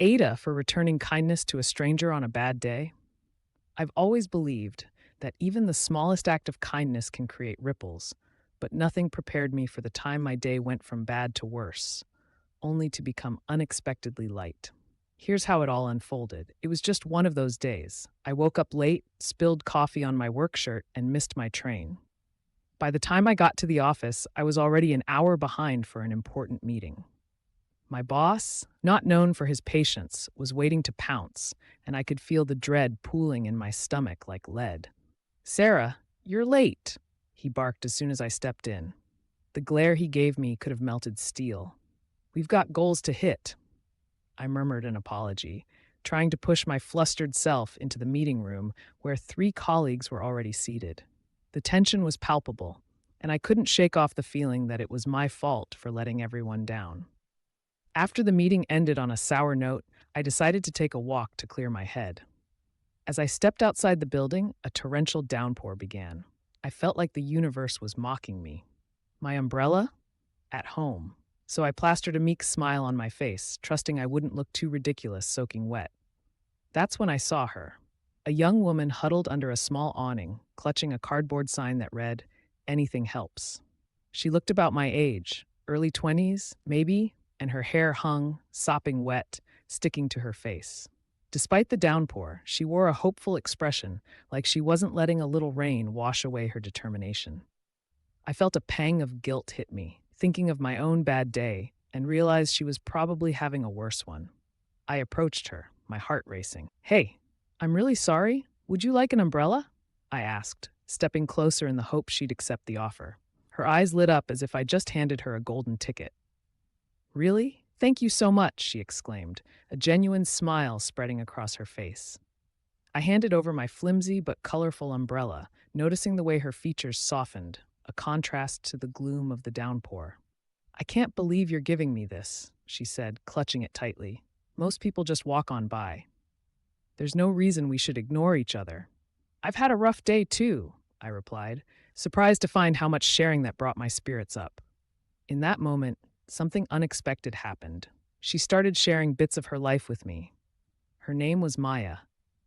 AITA for returning kindness to a stranger on a bad day. I've always believed that even the smallest act of kindness can create ripples, but nothing prepared me for the time my day went from bad to worse, only to become unexpectedly light. Here's how it all unfolded. It was just one of those days. I woke up late, spilled coffee on my work shirt, and missed my train. By the time I got to the office, I was already an hour behind for an important meeting. My boss, not known for his patience, was waiting to pounce, and I could feel the dread pooling in my stomach like lead. "Sarah, you're late," he barked as soon as I stepped in. The glare he gave me could have melted steel. "We've got goals to hit," I murmured an apology, trying to push my flustered self into the meeting room where three colleagues were already seated. The tension was palpable, and I couldn't shake off the feeling that it was my fault for letting everyone down. After the meeting ended on a sour note, I decided to take a walk to clear my head. As I stepped outside the building, a torrential downpour began. I felt like the universe was mocking me. My umbrella? At home. So I plastered a meek smile on my face, trusting I wouldn't look too ridiculous soaking wet. That's when I saw her. A young woman huddled under a small awning, clutching a cardboard sign that read, "Anything helps." She looked about my age, early 20s, maybe, and her hair hung, sopping wet, sticking to her face. Despite the downpour, she wore a hopeful expression, like she wasn't letting a little rain wash away her determination. I felt a pang of guilt hit me, thinking of my own bad day, and realized she was probably having a worse one. I approached her, my heart racing. "Hey, I'm really sorry. Would you like an umbrella?" I asked, stepping closer in the hope she'd accept the offer. Her eyes lit up as if I just handed her a golden ticket. "Really? Thank you so much," she exclaimed, a genuine smile spreading across her face. I handed over my flimsy but colorful umbrella, noticing the way her features softened, a contrast to the gloom of the downpour. "I can't believe you're giving me this," she said, clutching it tightly. "Most people just walk on by. There's no reason we should ignore each other." "I've had a rough day too," I replied, surprised to find how much sharing that brought my spirits up. In that moment, something unexpected happened. She started sharing bits of her life with me. Her name was Maya,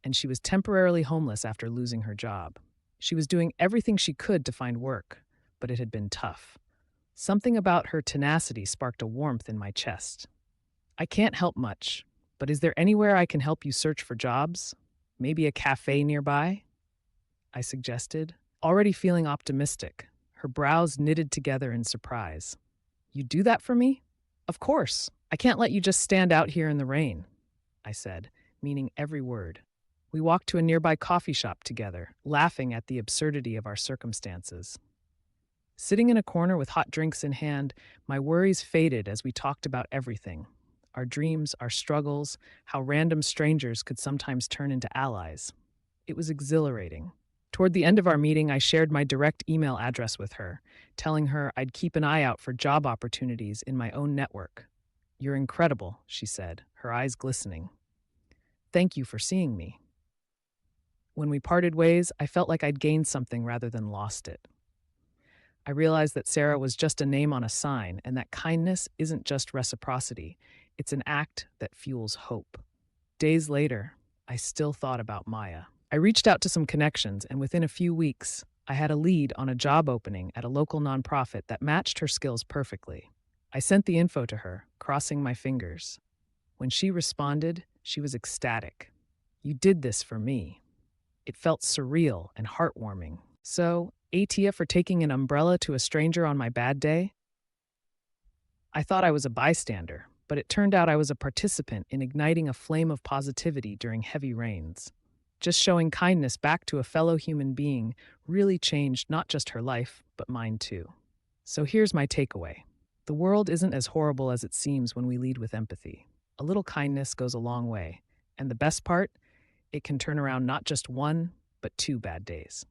and she was temporarily homeless after losing her job. She was doing everything she could to find work, but it had been tough. Something about her tenacity sparked a warmth in my chest. "I can't help much, but is there anywhere I can help you search for jobs? Maybe a cafe nearby?" I suggested, already feeling optimistic, her brows knitted together in surprise. "You do that for me?" "Of course. I can't let you just stand out here in the rain," I said, meaning every word. We walked to a nearby coffee shop together, laughing at the absurdity of our circumstances. Sitting in a corner with hot drinks in hand, my worries faded as we talked about everything. Our dreams, our struggles, how random strangers could sometimes turn into allies. It was exhilarating. Toward the end of our meeting, I shared my direct email address with her, telling her I'd keep an eye out for job opportunities in my own network. "You're incredible," she said, her eyes glistening. "Thank you for seeing me." When we parted ways, I felt like I'd gained something rather than lost it. I realized that Sarah was just a name on a sign, and that kindness isn't just reciprocity, it's an act that fuels hope. Days later, I still thought about Maya. I reached out to some connections, and within a few weeks, I had a lead on a job opening at a local nonprofit that matched her skills perfectly. I sent the info to her, crossing my fingers. When she responded, she was ecstatic. "You did this for me." It felt surreal and heartwarming. So, AITA for taking an umbrella to a stranger on my bad day? I thought I was a bystander, but it turned out I was a participant in igniting a flame of positivity during heavy rains. Just showing kindness back to a fellow human being really changed not just her life, but mine too. So here's my takeaway. The world isn't as horrible as it seems when we lead with empathy. A little kindness goes a long way. And the best part, it can turn around not just one, but two bad days.